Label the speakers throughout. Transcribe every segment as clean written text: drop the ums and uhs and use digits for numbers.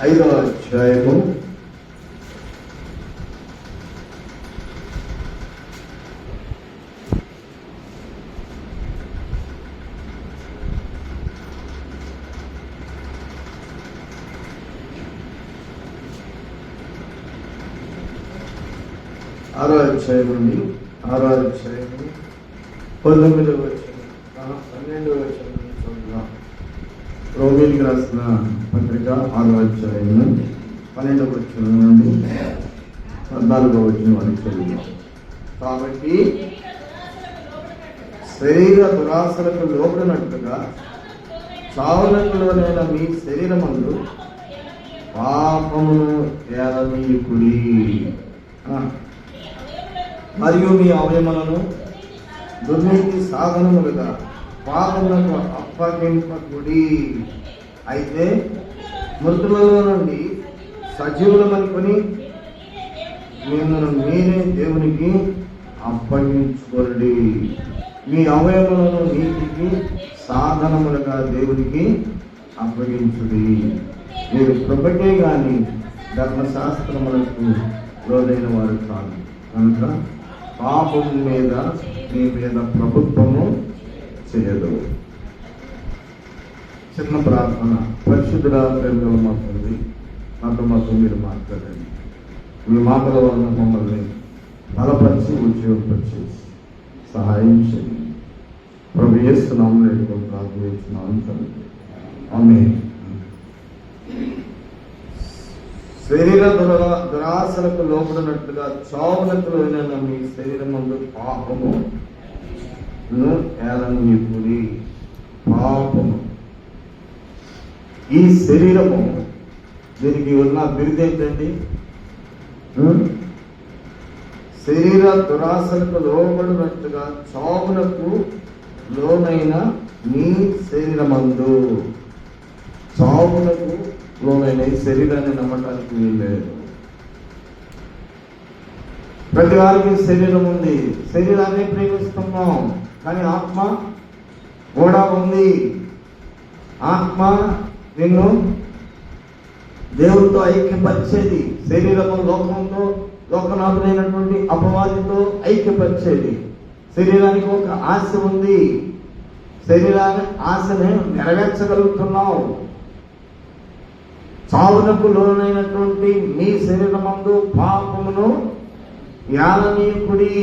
Speaker 1: 5వ అధ్యాయము 6వ అధ్యాయం నుండి 6వ అధ్యాయము 19వ వచనం 12వ వచనం చదువుదాం. రోమీయులకు రాసిన పత్రిక 6వ అధ్యాయము 12వ వచనం నుండి 14వ వచనం వరకు చదువుదాం. కాబట్టి శరీర దురాశలకు లోబడినట్టుగా చావునకులోనైన మీ శరీరమందు పాపమును ఏలనీయుకుడి, మరియు మీ అవయములను దుర్నీతి సాధనములుగా పాపములకు అప్పగింపకుడి. అయితే మృతులలో నుండి సజీవులమనుకొని మిమ్మల్ని మీరే దేవునికి అప్పగించుకోండి. మీ అవయములను నీతికి సాధనములుగా దేవునికి అప్పగించుడి. మీరు కృపకే గాని ధర్మశాస్త్రములకు లోదైన వారు కాదు కనుక పాపం మీద మీ మీద ప్రభుత్వము చేయదు. చిన్న ప్రార్థన. పరిశుద్ధుడా, ప్రేమగల మా తండ్రి, మాతో మీరు మాట్లాడండి. మీ మాటల వలన మమ్మల్ని బలపరిచి ఉద్యోగపరిచి సహాయం చేయండి. ప్రభు యేసు నామములో ప్రార్థిస్తున్నాను తండ్రి, ఆమేన్. శరీర దురాశలకు లోపడినట్లుగా చావునకు లోనైన మీ శరీరమందు పాపము ఏలనీయుకుడి. పాపము, ఈ శరీరము, దీనికి ఉన్న బిరుదు ఏంటండి? శరీర దురాశలకు లోబడినట్టుగా చావునకు లోనైన మీ శరీరమందు. చావునకు లోనైన ఈ శరీరాన్ని నమ్మటానికి వీల్లేదు. ప్రతి వారికి శరీరం ఉంది, శరీరాన్ని ప్రేమిస్తున్నాం, కానీ ఆత్మ కూడా ఉంది. ఆత్మ నిన్ను దేవుడితో ఐక్యపరిచేది, శరీరము లోకంతో, లోకనాథుడైనటువంటి అపవాదితో ఐక్యపరిచేది. శరీరానికి ఒక ఆశ ఉంది, శరీరాన్ని ఆశని నెరవేర్చగలుగుతున్నావు. చావునకు లోనైనటువంటి మీ శరీరమందు పాపమును ఏలనీయుకుడి.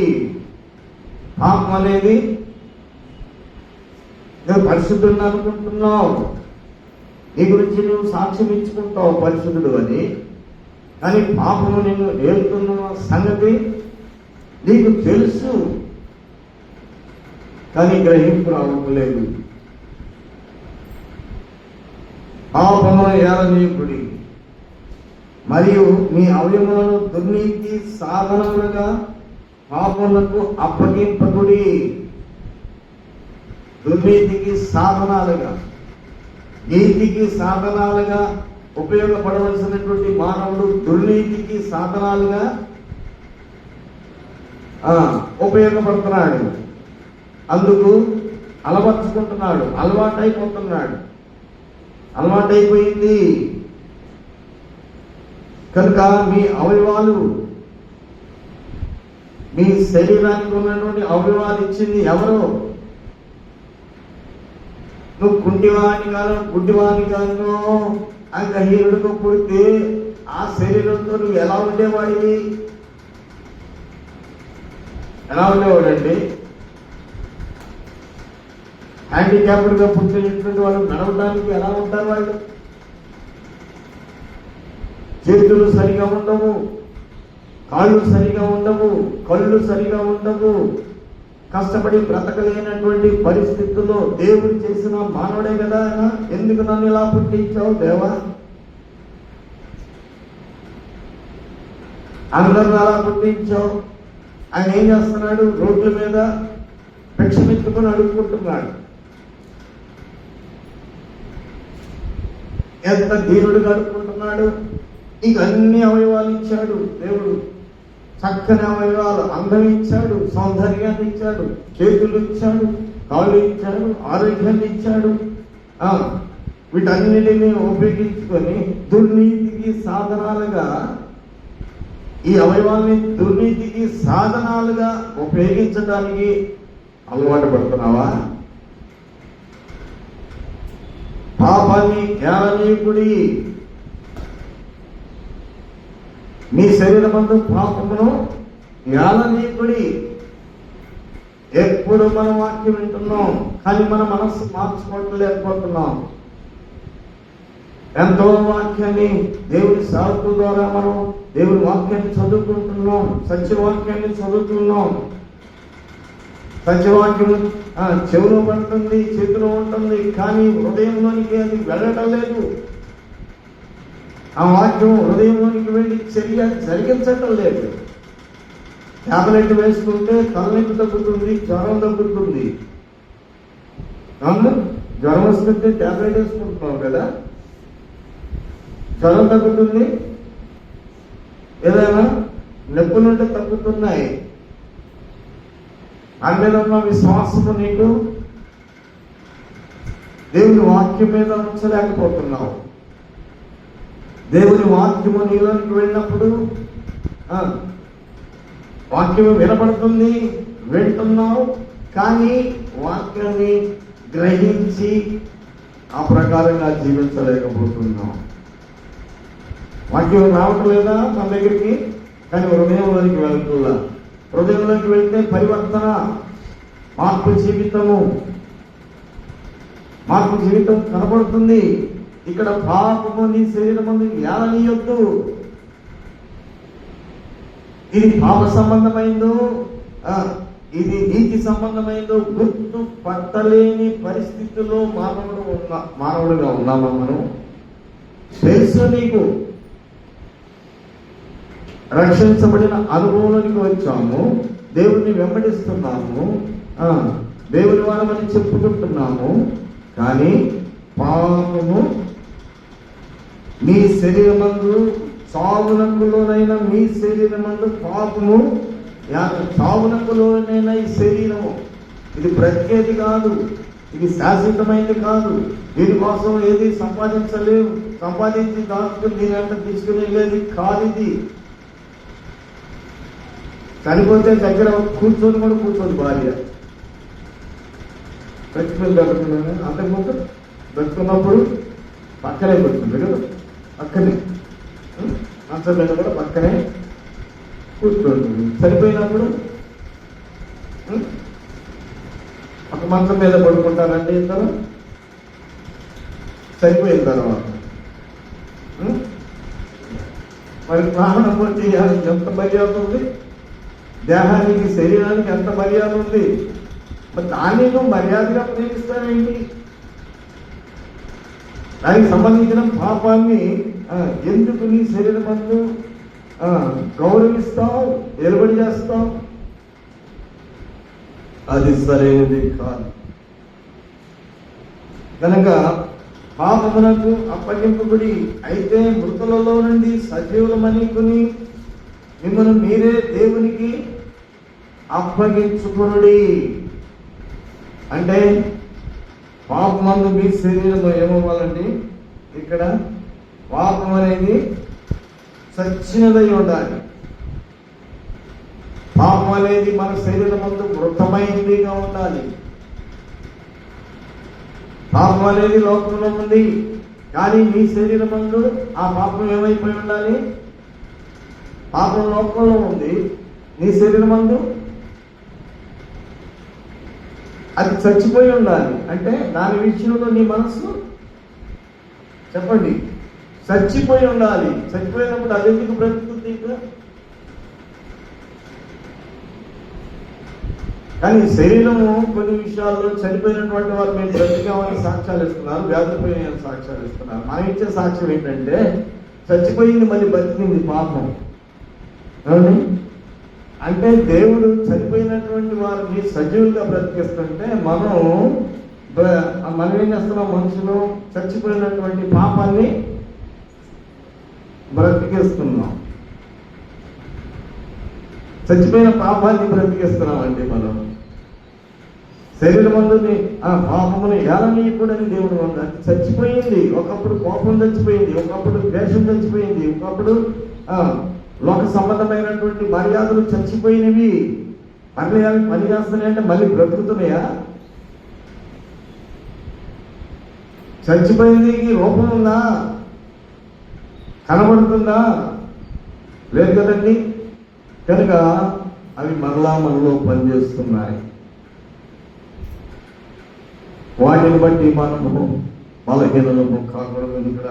Speaker 1: పాపం అనేది నువ్వు పరిశుద్ధుడు అనుకుంటున్నావు, నీ గురించి నువ్వు సాక్ష్యం ఇచ్చుకుంటావు పరిశుద్ధుడు అని, కానీ పాపము నిన్ను ఏలుతున్న సంగతి నీకు తెలుసు, కానీ గ్రహింపు రావట్లేదు. పాపమును ఏలనీయుకుడి, మరియు మీ అవయములను దుర్నీతి సాధనములుగా పాపములకు అప్పగింపకుడి. దుర్నీతికి సాధనాలుగా, నీతికి సాధనాలుగా ఉపయోగపడవలసినటువంటి మానవుడు దుర్నీతికి సాధనాలుగా ఉపయోగపడుతున్నాడు. అందుకు అలవర్చుకుంటున్నాడు, అలవాటైపోయింది. కనుక మీ అవయవాలు, మీ శరీరానికి ఉన్నటువంటి అవయవాలు ఇచ్చింది ఎవరో? నువ్వు కుంటివాని కాను, గుడ్డివాని కాను, అంగహీనుడితో పుడితే ఆ శరీరంతో నువ్వు ఎలా ఉండేవాడివి? ఎలా ఉండేవాడండి? హ్యాండిక్యాప్డ్గా పుట్టినటువంటి వాళ్ళు నడవడానికి ఎలా ఉంటారు? వాళ్ళు చేతులు సరిగా ఉండవు, కాళ్ళు సరిగా ఉండవు, కళ్ళు సరిగా ఉండవు. కష్టపడి బ్రతకలేనటువంటి పరిస్థితుల్లో దేవుడు చేసిన మానవుడే కదా ఆయన. ఎందుకు నన్ను ఇలా పుట్టించావు దేవా? అందరిని అలా పుట్టించావు. ఆయన ఏం చేస్తున్నాడు? రోడ్ల మీద భిక్షమెత్తుకొని అడుక్కుంటున్నాడు. ఎంత దీనుడుగా అడుక్కుంటున్నాడు. ఇక అన్ని అవయవాలు ఇచ్చాడు దేవుడు, చక్కని అవయవాలు, అందం ఇచ్చాడు, సౌందర్యాన్ని ఇచ్చాడు, చేతులు ఇచ్చాడు, కాళ్ళు ఇచ్చాడు, ఆరోగ్యాన్ని ఇచ్చాడు. వీటన్నిటిని ఉపయోగించుకొని దుర్నీతి దుర్నీతికి సాధనాలుగా, ఈ అవయవాల్ని దుర్నీతికి సాధనాలుగా ఉపయోగించడానికి అలవాటు పడుతున్నావా? పాపాన్ని ఏలనీయుకుడి, మీ శరీరమందు పాపమును ఏలనీయుకుడి. ఎప్పుడు మన వాక్యం వింటున్నాం, కానీ మన మనస్సు మార్చుకోవట్లేకపోతున్నాం. ఎంతో వాక్యాన్ని దేవుని సాధుల ద్వారా మనం దేవుని వాక్యాన్ని చదువుకుంటున్నాం, సత్యవాక్యాన్ని చదువుతున్నాం. సత్యవాక్యం చెవిలో పడుతుంది, చేతిలో ఉంటుంది, కానీ హృదయంలోనికి అది వెళ్ళటం లేదు. ఆ వాక్యం హృదయంలోనికి వెళ్ళి చర్య జరిగించటం లేదు. ట్యాబ్లెట్ వేసుకుంటే తలనొప్పి తగ్గుతుంది, జ్వరం తగ్గుతుంది. జ్వరం వస్తుంటే ట్యాబ్లెట్ వేసుకుంటున్నాం కదా, జ్వరం తగ్గుతుంది, ఏదైనా నొప్పులుంటే తగ్గుతున్నాయి. అందులో విశ్వాసము నీకు దేవుని వాక్యం మీద ఉంచలేకపోతున్నావు. దేవుని వాక్యము నీలోనికి వెళ్ళినప్పుడు వాక్యము వినపడుతుంది, వింటున్నావు, కానీ వాక్యాన్ని గ్రహించి ఆ ప్రకారంగా జీవించలేకపోతున్నావు. వాక్యం రావటం లేదా మన దగ్గరికి, కానీ హృదయంలోనికి వెళ్తుందా? హృదయంలోకి వెళ్తే పరివర్తన, మార్పు జీవితం కనబడుతుంది. ఇక్కడ పాపము నీ శరీరమందు ఏలనీయొద్దు. ఇది పాప సంబంధమైందో ఇది నీతి సంబంధమైందో గుర్తు పట్టలేని పరిస్థితుల్లో మానవుడుగా ఉన్నామా మనం? తెలుసు నీకు, రక్షించబడిన అనుభవంలోనికి వచ్చాము, దేవుడిని వెంబడిస్తున్నాము, దేవుని వారమని చెప్పుకుంటున్నాము, కానీ పాపము మీ శరీరమందు చావునకులోనైనా మీ శరీరమందు పాపము చావునకులోనైనా ఈ శరీరము ఇది బ్రతికేది కాదు, ఇది శాశ్వతమైనది కాదు. దీనికోసం ఏది సంపాదించలేవు, సంపాదించి దాచుకుని దీని అంతా తీసుకుని వెళ్ళేది కాదు. ఇది చనిపోతే దగ్గర కూర్చొని కూడా కూర్చోదు భార్య. చచ్చిపోయింది బతుకున్నాను, అంతకుముందు బతుకున్నప్పుడు పక్కనే కూర్చుంది కదా, పక్కనే మంచం మీద కూడా పక్కనే కూర్చోండి. చనిపోయినప్పుడు ఒక మంచం మీద పడుకుంటారండి ఇద్దరు. చనిపోయిన తర్వాత మరి ప్రాణం వచ్చి ఎంత మర్యాద ఉంది, దేహానికి శరీరానికి ఎంత మర్యాద ఉంది, మరి దాన్ని నువ్వు మర్యాదగా ప్రేమిస్తావేంటి? దానికి సంబంధించిన పాపాన్ని ఎందుకు నీ శరీరమందు గౌరవిస్తావు, నిలబడి చేస్తావు? అది సరైనది కాదు. కనుక పాపమునకు అప్పగింపబడి అయితే మృతులలో నుండి సజీవులమనుకుని మిమ్మల్ని మీరే దేవునికి అప్పగించుకునుడి. అంటే పాపమందు మీ శరీరంలో ఏమవ్వాలండి? ఇక్కడ పాపం అనేది సచ్చినదై ఉండాలి. పాపం అనేది మన శరీరమందు మృతమైనదిగా ఉండాలి. పాపం అనేది లోకంలో ఉంది, కానీ మీ శరీరమందు ఆ పాపం ఏమైపోయి ఉండాలి? పాపం లోకంలో ఉంది, నీ శరీరమందు అది చచ్చిపోయి ఉండాలి. అంటే దాని విషయంలో నీ మనస్సు చెప్పండి చచ్చిపోయి ఉండాలి. చచ్చిపోయినప్పుడు అది ఎందుకు బ్రతుకుతుంది? కానీ శరీరము కొన్ని విషయాల్లో చనిపోయినటువంటి వారు మేము బ్రతికామని సాక్ష్యాలు ఇస్తున్నారు, వ్యాధిపోయిన సాక్ష్యాలు ఇస్తున్నారు. మనం ఇచ్చే సాక్ష్యం ఏంటంటే చచ్చిపోయింది మళ్ళీ బతికింది పాపం. అంటే దేవుడు చనిపోయినటువంటి వారిని సజీవులుగా బ్రతికిస్తుంటే మనం ఏం చేస్తున్నాం? మనుషులు చచ్చిపోయినటువంటి పాపాన్ని బ్రతికిస్తున్నాం. చచ్చిపోయిన పాపాన్ని బ్రతికిస్తున్నాం అండి మనం. శరీరమందుని ఆ పాపమును ఏలనీయకూడని దేవుడు అది చచ్చిపోయింది. ఒకప్పుడు కోపం చచ్చిపోయింది, ఒకప్పుడు ద్వేషం చచ్చిపోయింది, ఒకప్పుడు లోక సంబంధమైనటువంటి మర్యాదలు చచ్చిపోయినవి. పని చేస్తున్నాయంటే మళ్ళీ బ్రతుకుతున్నాయా? చచ్చిపోయింది రూపం ఉందా? కనబడుతుందా? లేదు కదండి. కనుక అవి మనలో పనిచేస్తున్నాయి. వాటిని బట్టి మనము బలహీనము కాకూడదు. ఇక్కడ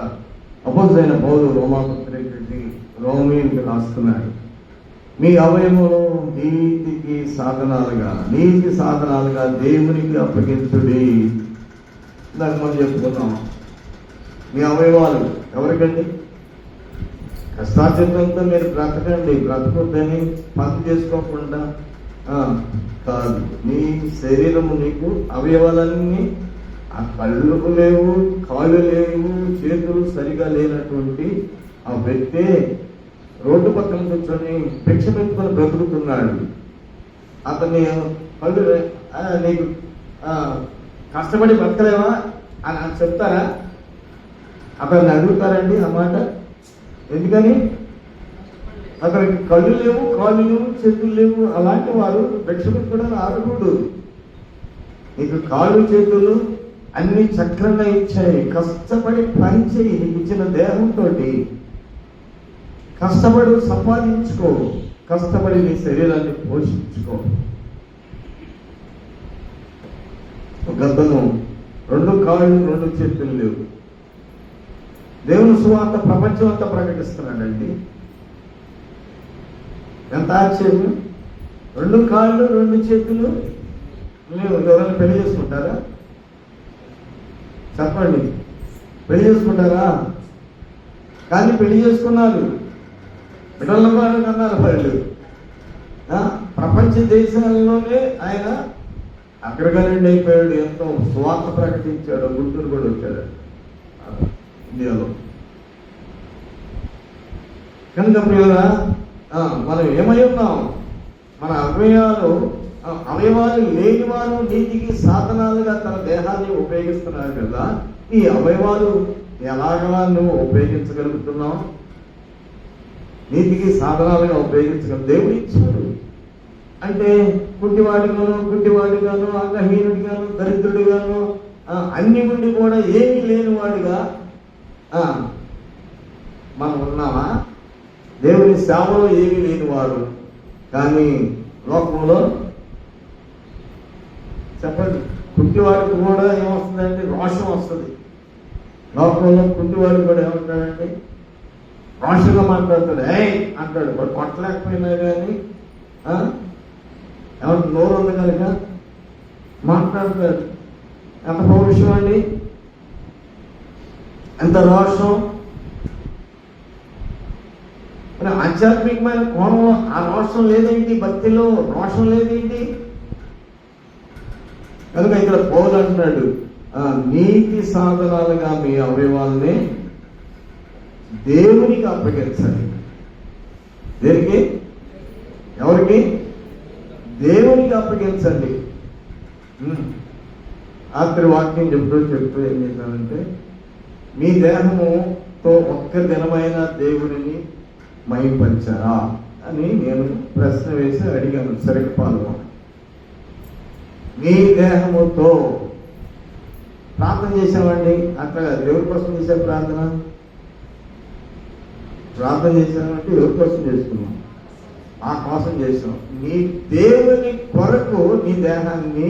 Speaker 1: అపోజిట్ పౌలు రోమీయులకు రాస్తున్నాడు, మీ అవయములు నీతి సాధనాలుగా దేవునికి అప్పగించుడి. దాన్ని మనం చెప్పుకున్నాం. మీ అవయవాలు ఎవరికండి? కష్టాచితంతో మీరు బ్రతకండి, బ్రతకొద్దని పని చేసుకోకుండా కాదు. నీ శరీరము నీకు అవయవాలన్నీ ఆ కళ్ళు లేవు, కాళ్ళు లేవు, చేతులు సరిగా లేనటువంటి ఆ వ్యక్తే రోడ్డు పక్కన కూర్చొని భిక్ష పెట్టుకొని బ్రతుకుతున్నాడు. అతన్ని కళ్ళు నీకు కష్టపడి బ్రతకలేవా అని చెప్తారా? అతన్ని అడుగుతారండి ఆ మాట? ఎందుకని? అతనికి కళ్ళు లేవు, కాళ్ళు లేవు, చేతులు లేవు. అలాంటి వారు భిక్షకు కూడా ఆడుకోడు. నీకు కాళ్ళు చేతులు అన్ని చక్రంగా ఇచ్చాయి. కష్టపడి పని చేయి. నీకు ఇచ్చిన దేహంతో కష్టపడి సంపాదించుకో, కష్టపడి నీ శరీరాన్ని పోషించుకో. ఒక అతను 2 కాళ్ళు 2 చేతులు లేవు. దేవుని సువార్త ప్రపంచం అంతా ప్రకటిస్తున్నాడండి. ఎంత ఆశ్చర్యం! 2 కాళ్ళు 2 చేతులు లేవు. ఎవరైనా పెళ్లి చేసుకుంటారా? చెప్పండి, పెళ్లి చేసుకుంటారా? కానీ పెళ్లి చేసుకున్నారు, బిడ్డల వాళ్ళు అన్నారు. వాళ్ళు ప్రపంచ దేశాల్లోనే ఆయన అగ్రగణ్యుడు అయిపోయాడు. ఎంతో సువార్త ప్రకటించాడు. గుంటూరు కూడా వచ్చాడు ఇండియాలో. కనుక ప్రియురా, మనం ఏమై ఉన్నాం? మన అవయవాలు లేని వారు నీతికి సాధనాలుగా తన దేహాన్ని ఉపయోగిస్తున్నారు కదా. ఈ అవయవాలు ఎలాగా నువ్వు ఉపయోగించగలుగుతున్నావు? నీతికి సాధనాలుగా ఉపయోగించగలరు. దేవుడు ఇచ్చాడు అంటే గుడ్డివాడిగాను, అంగహీనుడిగాను, దరిద్రుడిగాను, అన్ని నుండి కూడా ఏమీ లేనివాడిగా మనం ఉన్నామా? దేవుని సేవలో ఏమీ లేనివారు. కానీ లోకంలో చెప్పండి, కుంటివాడికి కూడా ఏమొస్తుందంటే రోషం వస్తుంది. లోకంలో కుంటివాడికి కూడా ఏమంటాడంటే రోషంగా మాట్లాడతాడు. అంటాడు. వాడు కొట్టలేకపోయినా కానీ ఏమంటే నోరు ఉంది కనుక మాట్లాడతాడు. ఎంత పౌరుషం అండి, ఎంత రోషం! ఆధ్యాత్మికమైన కోణంలో ఆ రోషం లేదేంటి? భక్తిలో రోషం లేదేంటి? కనుక ఇక్కడ పౌలు అంటున్నాడు, నీతి సాధనాలుగా మీ అవయవాల్ని దేవునికి అప్పగించండి. దేనికి? ఎవరికి? దేవునికి అప్పగించండి. ఆఖరి వాక్యం చెప్తూ ఏం చేశానంటే, మీ దేహముతో ఒక్క దినమైన దేవుడిని మహింపరిచారా అని నేను ప్రశ్న వేసి అడిగాను. సరిగ్గా పాల్గొన. మీ దేహముతో ప్రార్థన చేసామండి. అట్లా ఎవరి కోసం చేసే ప్రార్థన చేసామంటే ఎవరి కోసం చేసుకున్నాం? ఆ కోసం చేసాం. నీ దేవుని కొరకు నీ దేహాన్ని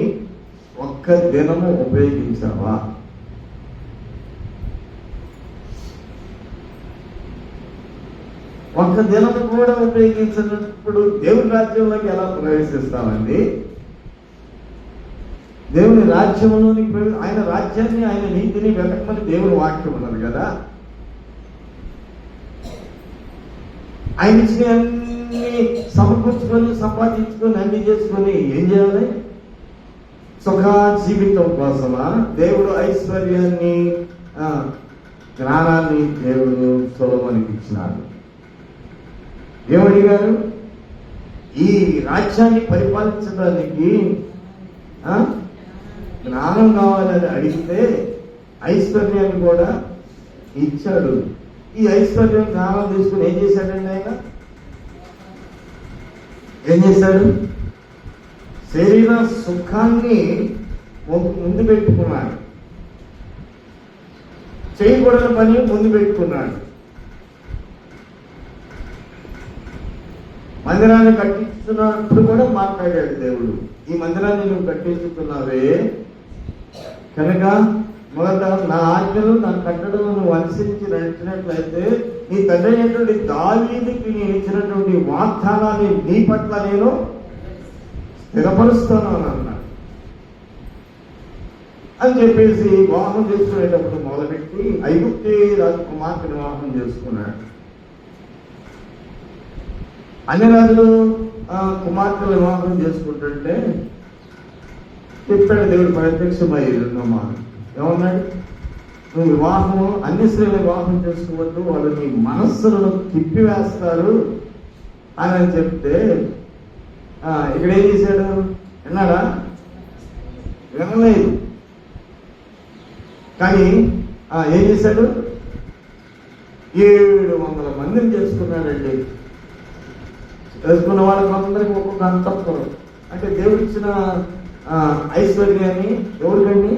Speaker 1: ఒక్క దినము ఉపయోగించావా? ఒక్క దినము కూడా ఉపయోగించినప్పుడు దేవుని రాజ్యంలోకి ఎలా ప్రవేశిస్తామండి? దేవుని రాజ్యంలోని ఆయన రాజ్యాన్ని, ఆయన నీతిని వెతకమని దేవుని వాక్యం ఉన్నది కదా. ఆయన ఇచ్చిన అన్ని సమకూర్చుకొని, సంపాదించుకొని, అన్ని చేసుకొని ఏం చేయాలి? సుఖ జీవితం కోసమా? దేవుడు ఐశ్వర్యాన్ని, జ్ఞానాన్ని దేవుడు సొలొమోనుకి ఇచ్చినాడు. ఏమడిగారు? ఈ రాజ్యాన్ని పరిపాలించడానికి జ్ఞానం కావాలని అడిగితే ఐశ్వర్యాన్ని కూడా ఇచ్చాడు. ఈ ఐశ్వర్యం జ్ఞానం తీసుకుని ఏం చేశాడండి ఆయన? ఏం చేశాడు? శరీర సుఖాన్ని ముందు పెట్టుకున్నాడు, చేయకూడని పని ముందు పెట్టుకున్నాడు. మందిరాన్ని కట్టించుతున్నప్పుడు కూడా మాట్లాడాడు దేవుడు, ఈ మందిరాన్ని నువ్వు కట్టించుతున్నావే కనుక మొదట నా ఆజ్ఞలు నా కట్టడలు నువ్వు అనుసరించి నడిచినట్లయితే నీ తండ్రి అయినటువంటి దావీదుకి నేను ఇచ్చినటువంటి వాగ్దానాన్ని నీ పట్ల నేను స్థిరపరుస్తాను అని అన్నాడు. అని చెప్పేసి వివాహం చేసుకునేటప్పుడు మొదలుపెట్టి ఐగుప్తు రాజకుమార్తెను వివాహం చేసుకున్నాడు. అన్ని రాజులు కుమార్తెలు వివాహం చేసుకుంటుంటే చెప్పాడు దేవుడు ప్రత్యక్షమై రెండమ్మా ఏమన్నాడు? నువ్వు వివాహము అన్ని స్త్రీలు వివాహం చేసుకోవద్దు, వాళ్ళు నీ మనస్సులను తిప్పివేస్తారు అని చెప్తే ఇక్కడ ఏం చేశాడు? విన్నాడా? వినలేదు. కానీ ఏం చేశాడు? 700 మందిని చేసుకున్నాడండి. చేసుకున్న వాళ్ళకి అందరికీ ఒక్కొక్క అంతఃపురం. అంటే దేవుడిచ్చిన ఐశ్వర్యాన్ని ఎవరికండి?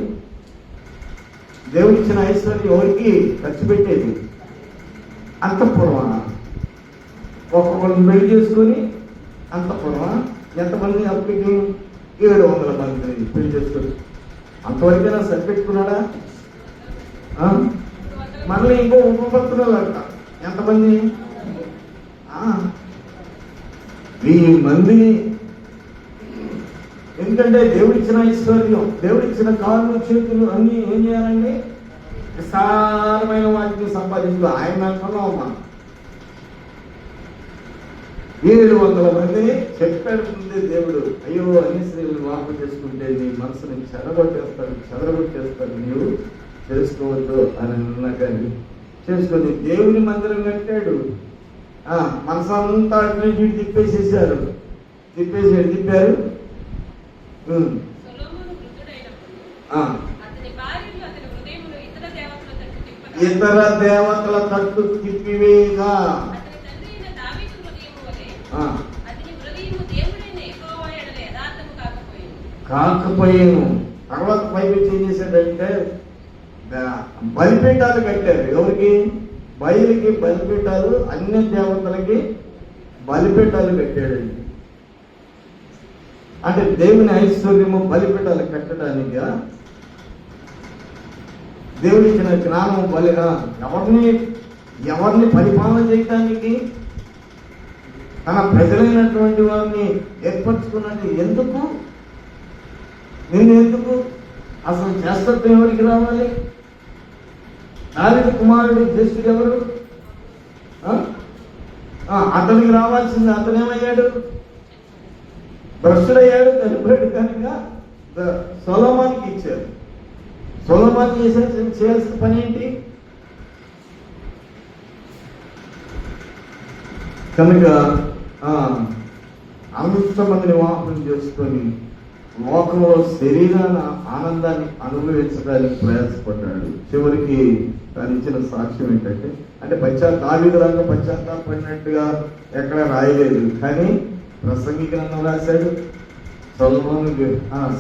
Speaker 1: దేవుడిచ్చిన ఐశ్వర్యం ఎవరికి ఖర్చు పెట్టేది? అంతఃపురమా? ఒక్కొక్కరిని పెళ్లి చేసుకొని అంతఃపురమా? ఎంతమంది అప్పటికి? 700 మందిని పెళ్లి చేసుకొని. అంతవరకైనా సరిపెట్టుకున్నాడా? మళ్ళీ ఇంకో ఉపపత్తులు అంట. ఎంతమంది? 1000 మందిని. ఎందుకంటే దేవుడిచ్చిన ఐశ్వర్యం, దేవుడిచ్చిన కాళ్ళు చేతులు అన్ని ఏం చేయాలండి? విశాలమైన వాటిని సంపాదించు. ఆయన అనుకున్నామమ్మా 700 మందిని చెప్పాడు ముందే దేవుడు. అయ్యో అన్ని స్త్రీలు వివాహం చేసుకుంటే నీ మనసుని చెదరగొట్టేస్తాడు, నీవు చేసుకోవద్దు అని అన్నా కానీ చేసుకొని దేవుని మందిరం కట్టాడు. మనసంతా తిప్పేసేసారు. తిప్పారు. ఇతర దేవతల తట్టు తిప్పివేగా కాకపోయాను. తర్వాత పైపెచ్చి ఏం చేశాడంటే బలిపీఠాలు కట్టారు. ఎవరికి? బయలుకి బలిపీఠాలు, అన్ని దేవతలకి బలిపీఠాలు కట్టాడండి. అంటే దేవుని ఐశ్వర్యము బలిపీఠాలు కట్టడానిగా దేవుని ఇచ్చిన జ్ఞానం బలిగా ఎవరిని పరిపాలన చేయడానికి తన ప్రజలైనటువంటి వారిని ఏర్పరచుకున్నది ఎందుకు? ఎందుకు అసలు చేస్తత్వం ఎవరికి రావాలి? దావీదు కుమారుడు జ్యేష్ఠుడు ఎవరు? అతనికి రావాల్సింది. అతనేమయ్యాడు? భ్రష్టుడయ్యాడు, చనిపోయాడు. కనుక సొలొమోనుకి ఇచ్చారు. సొలొమోను చేయాల్సిన పని ఏంటి? కనుక అంతమందిని వివాహం చేసుకొని లోకంలో శరీరాన ఆనందాన్ని అనుభవించడానికి ప్రయాసపడ్డాడు. చివరికి తను ఇచ్చిన సాక్ష్యం ఏంటంటే, అంటే దావీదులాగా పశ్చాత్తాపడినట్టుగా ఎక్కడ రాయలేదు, కానీ ప్రసంగి గ్రంథం రాశాడు, సొలొమోను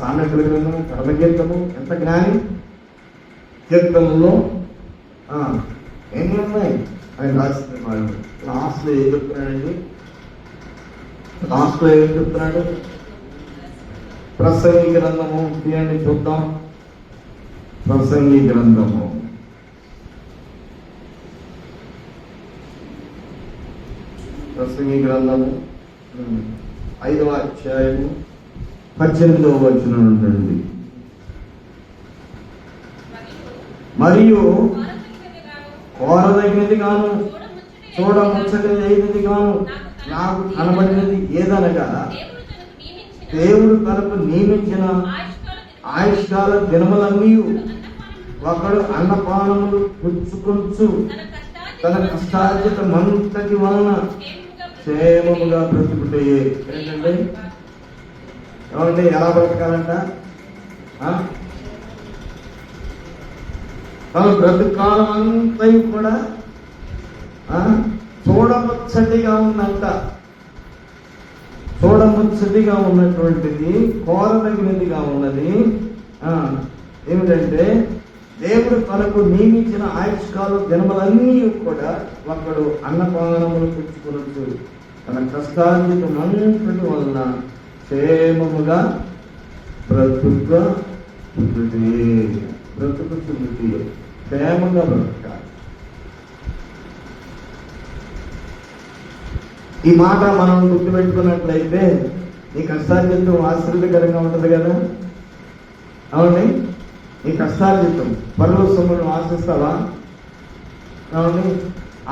Speaker 1: సామెతల గ్రంథము, కర్మగీతము. ఎంత జ్ఞాని! కీర్తనలో ఎన్ని ఉన్నాయి ఆయన రాసిన వాళ్ళు. లాస్ట్లో ఏం చెప్తున్నాడు? ప్రసంగి గ్రంథము తీయండి చూద్దాం. ప్రసంగి గ్రంథము 5వ అధ్యాయము 18వ వచనం ఉంటుంది. మరియు కోరదగినది గాను చూడముచ్చటైనది గాను నాకు కనబడినది ఏదనగా, దేవుడు తనకు నియమించిన ఆయుష్కాల దినములన్నీ ఒకడు అన్నపానములు పుచ్చుకొంచు తన కష్టార్జిత మంతటి వలన క్షేమముగా బ్రతుకుతాయి. ఏంటంటే ఏమంటే ఎలా బ్రతకాలంట? తన బ్రతుకాలం అంతా కూడా చూడముచ్చటిగా ఉందంట. చూడముచ్చటిగా ఉన్నటువంటిది, కోరదగినదిగా ఉన్నది ఏమిటంటే దేవుడు తనకు నియమించిన ఆయుష్కాలు జన్మలన్నీ కూడా ఒకడు అన్నపానములు పుచ్చుకున్నట్టు తన కష్టార్జితం అంతటి వలన క్షేమముగా బ్రతుకుతుంది, క్షేమంగా బ్రతకాలి. ఈ మాట మనం గుర్తుపెట్టుకున్నట్లయితే నీ కష్టార్జితం ఆశ్చర్యకరంగా ఉంటుంది కదా. అవునండి, నీ కష్టార్జితం పరుల సొమ్మును ఆశిస్తావా? అవునండి,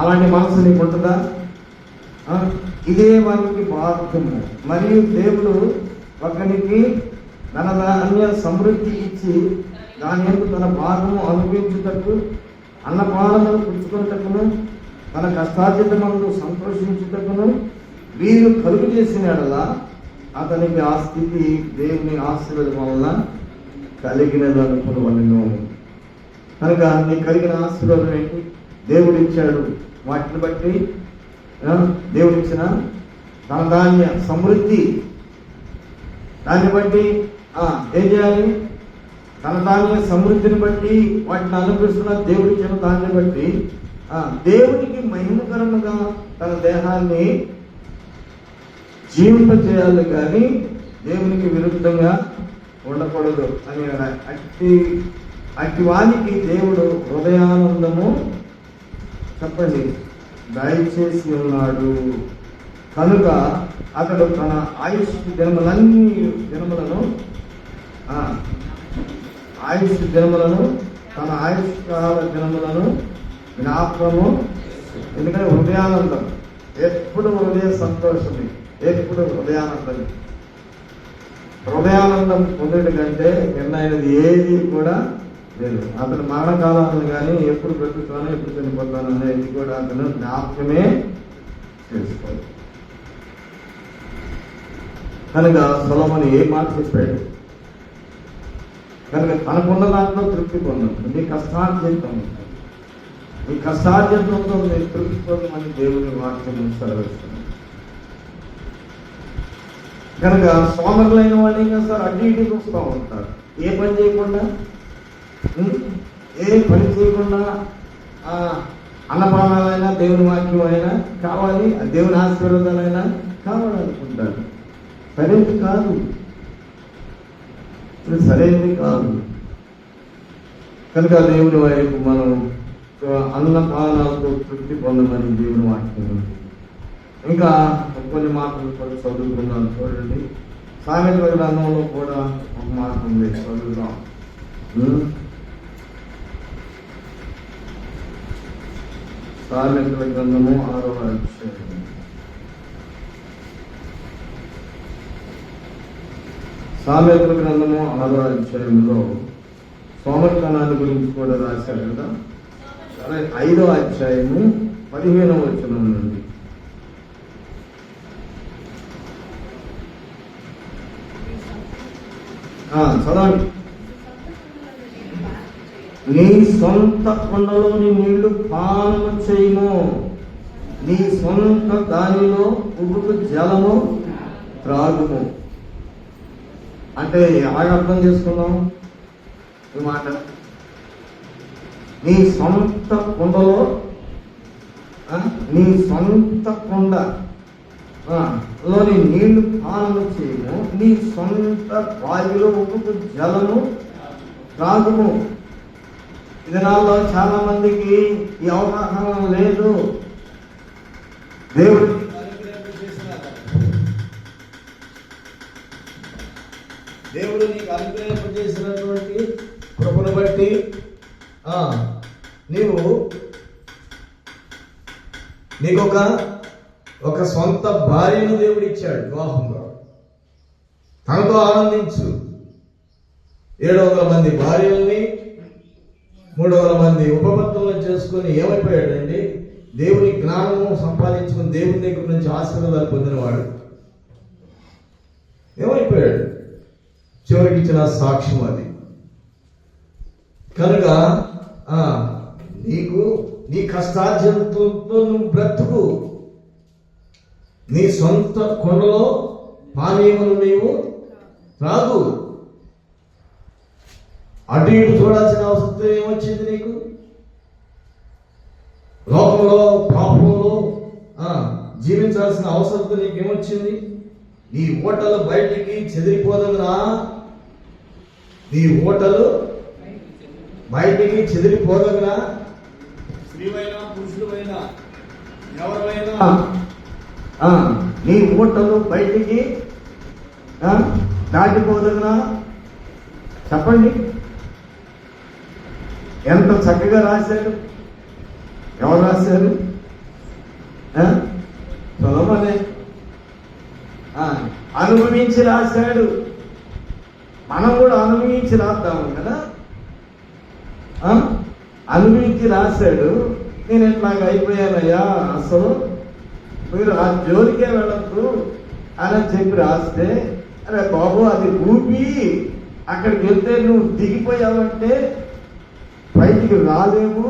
Speaker 1: అలాంటి మనసు నీకు ఉంటుందా? ఇదే వారికి బాధ్యము. మరియు దేవుడు ఒకరికి ధనధాన్య సమృద్ధి ఇచ్చి దాని యొక్క తన భాగము అనుభవించుటకు, అన్నపానములు పుచ్చుకున్నటకును, తన కష్టార్జితమందు సంతోషించుటకును వీరు కలుగు చేసిన ఎడలా అతనికి ఆ స్థితి దేవుని ఆశీర్వాదం వలన కలిగినది అనుకున్నాను. కనుక నీకు కలిగిన ఆశీర్వాదం ఏంటి? దేవుడు ఇచ్చాడు. వాటిని బట్టి దేవుడు ఇచ్చిన ధనధాన్య సమృద్ధి, దాన్ని బట్టి ఏం చేయాలి? ధనధాన్య సమృద్ధిని బట్టి వాటిని అనుభవిస్తున్న దేవుడు ఇచ్చిన దాన్ని బట్టి దేవునికి మహిమకరముగా తన దేహాన్ని జీవింపజేయాలి, కానీ దేవునికి విరుద్ధంగా ఉండకూడదు అని అట్టి వానికి దేవుడు హృదయానందము చెప్పండి దయచేసి ఉన్నాడు. కనుక అతడు తన ఆయుష్ జన్మలను తన ఆయుష్కాల జన్మలను జ్ఞాపకము. ఎందుకంటే హృదయానందం ఎప్పుడు హృదయ సంతోషమే, ఎప్పుడు హృదయానందం పొందడం కంటే నిర్ణయినది ఏది కూడా లేదు. అతను మరణకాలాలను కానీ ఎప్పుడు బ్రతుకుతానో ఎప్పుడు చనిపోతాను అనేది కూడా అతను జ్ఞాపకమే చేసుకోవాలి. కనుక సొలొమోను ఏ మాట చెప్పాడు? కనుక తనకున్న దాంట్లో తృప్తి పొందదు. నీ కష్టార్జితంతో మీరు తృప్తి పొందమని దేవుని వాక్యం సెలవిస్తుంది. కనుక సోమరులైన వాళ్ళు ఏం చేస్తారు? అడ్డు ఇటు చూస్తూ ఉంటారు. ఏ పని చేయకుండా అన్నపానాలైనా దేవుని వాక్యం అయినా కావాలి, దేవుని ఆశీర్వాదాలైనా కావాలనుకుంటారు. సరైనది కాదు. కనుక దేవుని వైపు మనం అన్నపానాలతో తృప్తి పొందమని దేవుని వాక్యం. ఇంకా కొన్ని మాటలు కూడా చదువుకున్నాను. చూడండి, సామెతల గ్రంథంలో కూడా ఒక మాట ఉంది, చదువుదాం. సామెతల గ్రంథము 6వ అధ్యాయం. సామెతల గ్రంథము 6వ అధ్యాయంలో సోమరితనాన్ని గురించి కూడా రాశారు కదా. 5వ అధ్యాయము 15వ వచనం నుండి చదవండి. నీ సొంత కొండలోని నీళ్లు పానము చేయము, నీ సొంత దానిలో ఉబుకు జలము త్రాగుము. అంటే ఎలాగ అర్థం చేసుకున్నాం ఈ మాట? నీ సొంత కొండలో, నీ సొంత కొండ లోని నీళ్లు పానము చేయము, నీ సొంత బావిలో ఉబుకు జలము త్రాగుము. ఈ దినాల్లో చాలా మందికి ఈ అవగాహన లేదు. దేవుడు నీకు అనుగ్రహింపజేసినటువంటి కృపను బట్టి నీకు ఒక సొంత భార్యను దేవుడు ఇచ్చాడు వివాహంలో. తనతో ఆనందించు. 700 మంది భార్యల్ని 300 మంది ఉపపత్తులను చేసుకుని ఏమైపోయాడండి? దేవుని జ్ఞానము సంపాదించుకుని దేవుని దగ్గర నుంచి ఆశీర్వాదాలు పొందినవాడు ఏమైపోయాడు? చివరికి ఇచ్చిన సాక్ష్యం అది. కనుక
Speaker 2: నీకు నీ కష్టార్జనతో నువ్వు బ్రతుకు. నీ సొంత కొండలో పానీయములు నీవు త్రాగు. అటు ఇటు చూడాల్సిన అవసరం ఏమొచ్చింది నీకు? లోకంలో పాపంలో జీవించాల్సిన అవసరం నీకేమొచ్చింది? నీ ఓటలు బయటికి చెదిరిపోదగునా? నీ ఓటలు బయటికి చెదిరిపోదగునా? స్త్రీవైనా పురుషులైనా ఎవరైనా
Speaker 1: నీ ఓటలు బయటికి దాటిపోదగునా? చెప్పండి. ఎంత చక్కగా రాశారు. ఎవరు రాశారు? సొలొమోనే అనుభవించి రాశాడు. మనం కూడా అనుభవించి రాద్దాము కదా. అనుభవించి రాశాడు. నేను ఇట్లాగా అయిపోయానయ్యా, అసలు మీరు ఆ జోలికే వెళ్ళద్దు అని చెప్పి రాస్తే, అరే బాబు అది ఊపి అక్కడికి వెళ్తే నువ్వు దిగిపోయావంటే బయటికి రాలేవు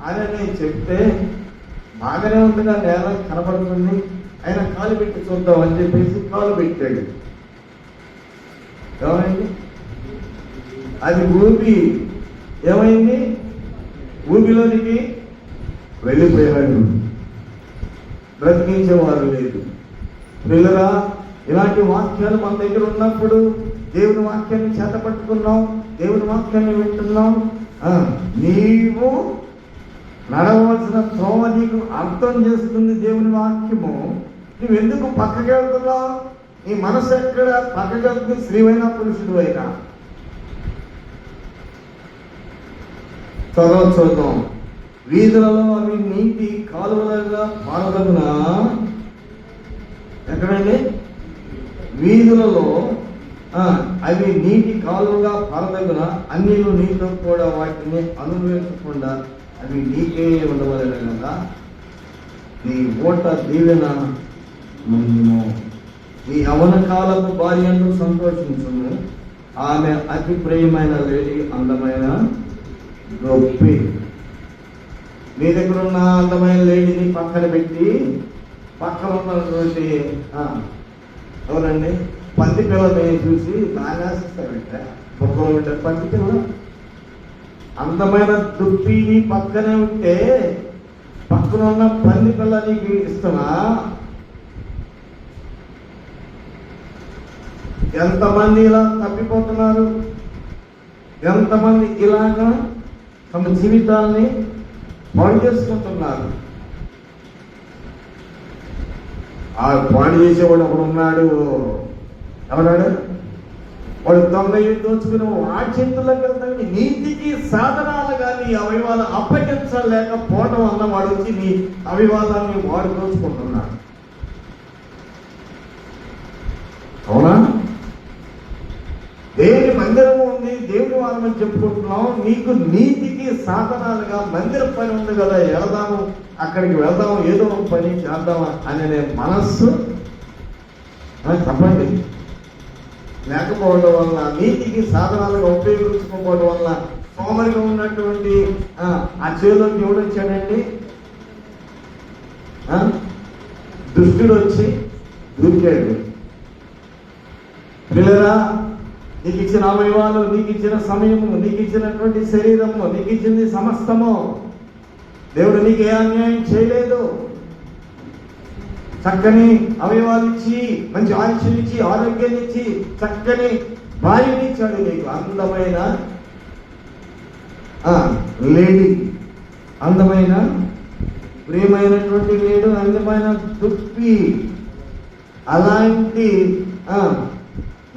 Speaker 1: అని నేను చెప్తే, బాగానే ఉందిగా, నేల కనపడుతుంది, ఆయన కాలు పెట్టి చూద్దాం అని చెప్పేసి కాలు పెట్టాడు. ఏమైంది? అది ఊపి ఏమైంది? ఊపిలోనికి వెళ్ళిపోయాడు. బ్రతికించేవారు లేదు. పిల్లరా, ఇలాంటి వాక్యాలు మన దగ్గర ఉన్నప్పుడు దేవుని వాక్యాన్ని చేత పట్టుకున్నాం, దేవుని వాక్యాన్ని వింటున్నాం. నీవు నడవలసిన త్రోవ నీకు అర్థం చేస్తుంది దేవుని వాక్యము. నువ్వెందుకు పక్కకి వెళ్తున్నావు? నీ మనసు ఎక్కడ పక్కకి వెళ్తుంది? స్త్రీవైనా పురుషుడు అయినా. చూద్దాం. వీధులలో అవి నీటి కాలువలుగా పారదగునా? ఎక్కడండి? వీధులలో అవి నీటి కాలువగా పారదగునా? అన్నిలు నీతో కూడా వాటిని అనుభవించకుండా అవి నీకే ఉండవలేను కదా. నీ ఓట దీవెన ముందుము. నీ యవ్వన కాలపు భార్యను సంతోషించుము. ఆమె అతి ప్రియమైన లేడీ, అందమైన గొప్పి. నీ దగ్గర ఉన్న అందమైన లేడీని పక్కన పెట్టి పక్కన ఉన్నటువంటి ఎవరండి పంది పిల్లల్ని చూసి నాగేస్తారంట. బొక్కలో ఉంటారు పంది పిల్లలు. అందమైన దుప్పిని పక్కనే ఉంటే పక్కన ఉన్న పంది పిల్ల నీకు ఇష్టమా? ఎంతమంది ఇలా తప్పిపోతున్నారు? ఎంతమంది ఇలాగా తమ జీవితాన్ని పాడు చేసుకుంటున్నారు? ఆ పాడు చేసేవాడు ఒకడు ఉన్నాడు. ఎవరాడు? వాడు దొంగ దోచుకుని ఆ చేతుల్లోకి వెళ్తాడు. నీతికి సాధనాలు కానీ అవయవాలు అప్పగించలేకపోవడం వల్ల వాడు వచ్చి నీ అవయవాదాన్ని వాడు దోచుకుంటున్నాడు. అవునా? దేవుని మందిరము ఉంది, దేవుని వారమని చెప్పుకుంటున్నాం. నీకు నీతికి సాధనాలుగా మందిర పని ఉంది కదా, వెళదాము, అక్కడికి వెళ్దాము, ఏదో ఒక పని చేద్దామా అనే మనస్సు చెప్పండి లేకపోవడం వల్ల, నీతికి సాధనాలుగా ఉపయోగించుకోవడం వల్ల సోమరిగా ఉన్నటువంటి ఆ చేలోకి ఎవడు వచ్చాడండి? దుష్టుడు వచ్చి దూకాడు. పిల్లరా, నీకు ఇచ్చిన అవయవాలు, నీకు ఇచ్చిన సమయము, నీకు ఇచ్చినటువంటి శరీరము, నీకు ఇచ్చింది సమస్తము దేవుడు నీకు ఏ అన్యాయం చేయలేదు. చక్కని అవయవాలు ఇచ్చి, మంచి ఆయుష్యం ఇచ్చి, ఆరోగ్యాన్ని ఇచ్చి, చక్కని భార్యని ఇచ్చాడు నీకు. అందమైన లేడీ, అందమైన ప్రియమైనటువంటి లేడు, అందమైన దుప్పి. అలాంటి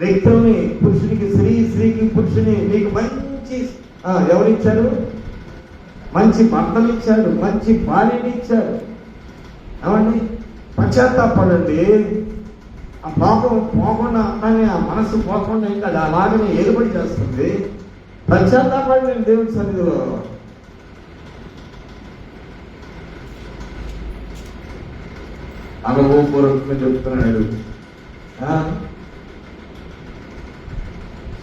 Speaker 1: వ్యక్తుల్ని, పురుషునికి స్త్రీ, స్త్రీకి పురుషుని నీకు మంచి ఎవరిచ్చాడు? మంచి భర్తలు ఇచ్చాడు, మంచి భార్యని ఇచ్చాడు. ఏమండి? పశ్చాత్తాపడండి. ఆ పాపం పోకుండా, అట్లానే ఆ మనసు పోకుండా ఇంకా అలాగనే ఏలుబడి చేస్తుంది. పశ్చాత్తాపడండి దేవుడి సన్నిధిలో. అనుభవపూర్వకంగా చెప్తున్నాడు.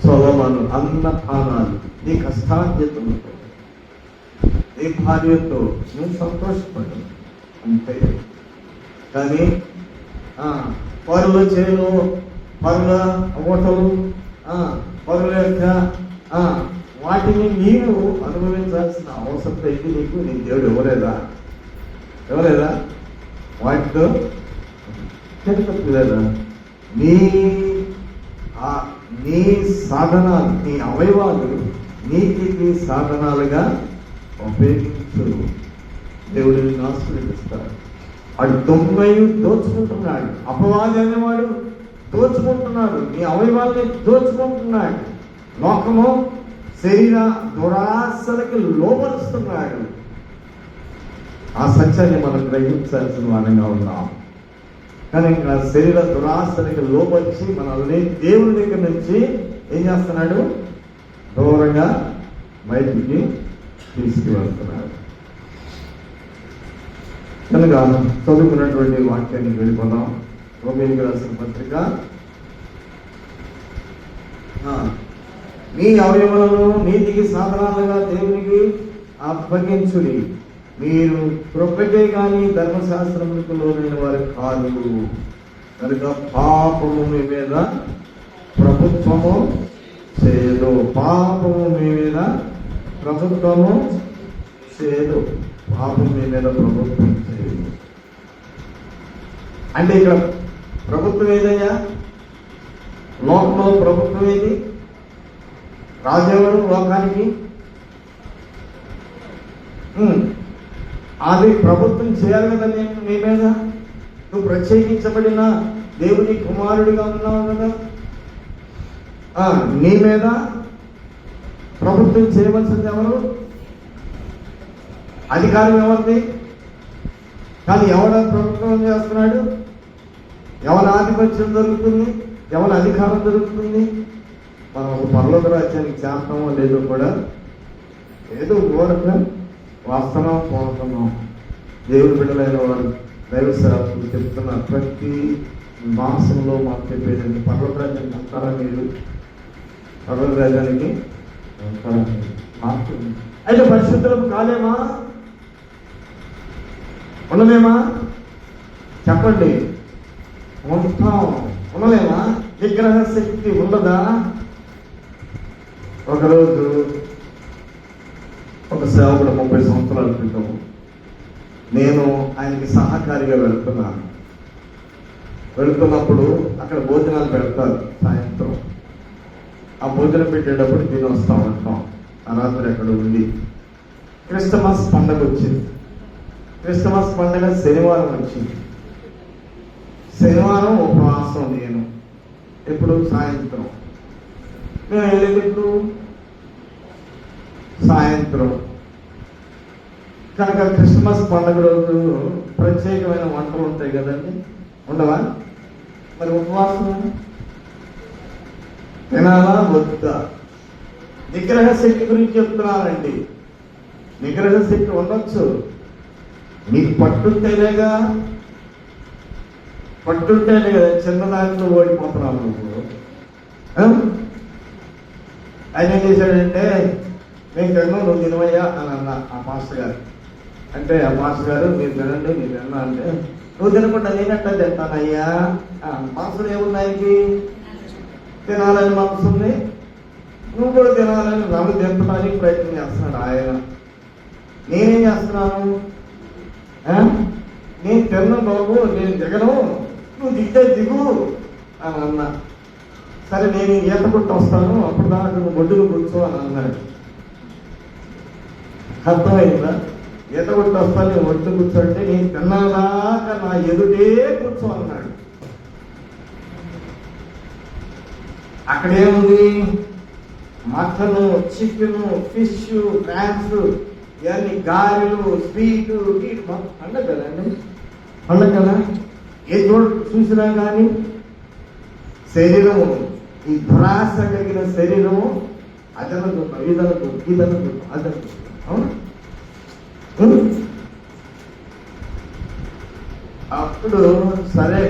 Speaker 1: సొలొమోను అన్నపానాలు నీ కష్టార్జితముతో నీ భార్యతో నువ్వు సంతోషపడు అంతే. కానీ పరుల చేను, పరుల ఓటలు, పరుల యొక్క వాటిని నీవు అనుభవించాల్సిన అవసరం అయితే నీకు నీ దేవుడు ఎవరేదా వాటితో లేదా? నీ సాధనాలు, నీ అవయవాలు నీతికి సాధనాలుగా ఉపయోగించు. దేవుడిని ఆశీర్వదిస్తాడు. వాడు దొంగయు దోచుకుంటున్నాడు, అపవాది అనేవాడు దోచుకుంటున్నాడు, నీ అవయవాల్ని దోచుకుంటున్నాడు, లోకము శరీర దురాశలకి లోపరుస్తున్నాడు. ఆ సత్యాన్ని మనం గ్రహించాల్సిన వారంగా ఉన్నాం. కానీ ఇంకా శరీర దురాశలకి లోపరిచి మనల్ని దేవుని దగ్గర నుంచి ఏం చేస్తున్నాడు? దూరంగా బయటికి తీసుకువెళ్తున్నాడు. కనుక చదువుకున్నటువంటి వాక్యాన్ని వెళ్ళిపోదాం. రోమీయులకు రాసిన పత్రిక, మీ అవయవాలను నీతికి సాధనాలుగా దేవునికి అప్పగించుడి, మీరు కృపకే కానీ ధర్మశాస్త్రములకు లోనైన వారు కాదు. కనుక పాపము మీ మీద ప్రభుత్వము చేయదు. పాపము మీ మీద ప్రభుత్వము చేయదు. పాపం మీ మీద ప్రభుత్వం చేయదు. అంటే ఇక్కడ ప్రభుత్వం ఏదయ్యా? లోకంలో ప్రభుత్వం ఏది? రాజెవరు లోకానికి? అది ప్రభుత్వం చేయాలి కదా. నేను నీ మీద, నువ్వు ప్రత్యేకించబడిన దేవుని కుమారుడిగా ఉన్నావు కదా, నీ మీద ప్రభుత్వం చేయవలసింది ఎవరు? అధికారం ఎవరిది? కానీ ఎవడ ప్రభుత్వం చేస్తున్నాడు? ఎవరి ఆధిపత్యం జరుగుతుంది? ఎవరి అధికారం జరుగుతుంది? మనం ఒక పరలోక రాజ్యానికి చేస్తామో లేదో కూడా ఏదో ఊరక వాస్తవం పోతున్నాం. దేవుడి బిడ్డలైన వారు దైవ సేవకులు చెప్తున్న ప్రతి మాసంలో మాకు చెప్పేదండి, పరలోక రాజ్యానికి అంటారా మీరు? పరలోక రాజ్యానికి అయితే పరిశుద్ధులకు కాలేమా? ఉండలేమా? చెప్పండి. ఉంటాం. ఉండలేమా? విగ్రహ శక్తి ఉండదా? ఒకరోజు ఒక సేవకుడు 30 సంవత్సరాల క్రితం నేను ఆయనకి సహకారిగా వెళుతున్నప్పుడు అక్కడ భోజనాలు పెడతారు సాయంత్రం. ఆ భోజనం పెట్టేటప్పుడు తిని వస్తా ఉంటాం. ఆ రాత్రి అక్కడ ఉండి క్రిస్టమస్ పండుగ వచ్చింది. క్రిస్టమస్ పండుగ శనివారం వచ్చింది. శనివారం ఉపవాసం నేను. ఎప్పుడు? సాయంత్రం. మేము వెళ్ళేటప్పుడు సాయంత్రం. కనుక క్రిస్మస్ పండుగ రోజు ప్రత్యేకమైన వంటలు ఉంటాయి కదండి, ఉండవా? మరి ఉపవాసం తినాలా వద్దా? నిగ్రహ శక్తి గురించి చెప్తున్నానండి. నిగ్రహ శక్తి ఉండొచ్చు, నీకు పట్టుంటేనేగా కదా చిన్నదాంట్లో ఓడిపోతున్నావు నువ్వు. ఆయన ఏం చేశాడంటే, నేను తిన్నాను నువ్వు తినవయ్యా అని అన్నా ఆ మాస్టర్ గారు. అంటే ఆ మాస్టర్ గారు మీరు తినండి మీరు తిన్నా అంటే, నువ్వు తినకుండా నేనెట్టా తింటానయ్యా? మనసులో ఏమున్నాయి? తినాలని మనసు ఉంది, నువ్వు కూడా తినాలని నన్ను తింపడానికి ప్రయత్నం చేస్తున్నాడు ఆయన. నేనేం చేస్తున్నాను? నేను తిన్నాను బాబు, నేను దిగను, నువ్వు దిగితే దిగు అని అన్నా. సరే నేను ఈత కొట్టి వస్తాను, అప్పుడు దాకా నువ్వు బొడ్డులు కూర్చో అని అన్నాడు. అర్థమైందా? ఈత కొట్టి వస్తాను, నేను ఒడ్డు కూర్చోంటే నేను తిన్నాదాకా నా ఎదుటే కూర్చో అన్నాడు. అక్కడేముంది? మటను, చికెను, ఫిష్, ఫ్రాన్స్, ఇవన్నీ గారెలు, స్వీటు, పండగ కదండి, పండగ కదా. ఏ చూసినా కానీ శరీరము, ఈ దురాశ కలిగిన శరీరము అదనుకుంటాం, ఇదనుకుంటాం, అదనుకుంటాం. అవును. అప్పుడు సరే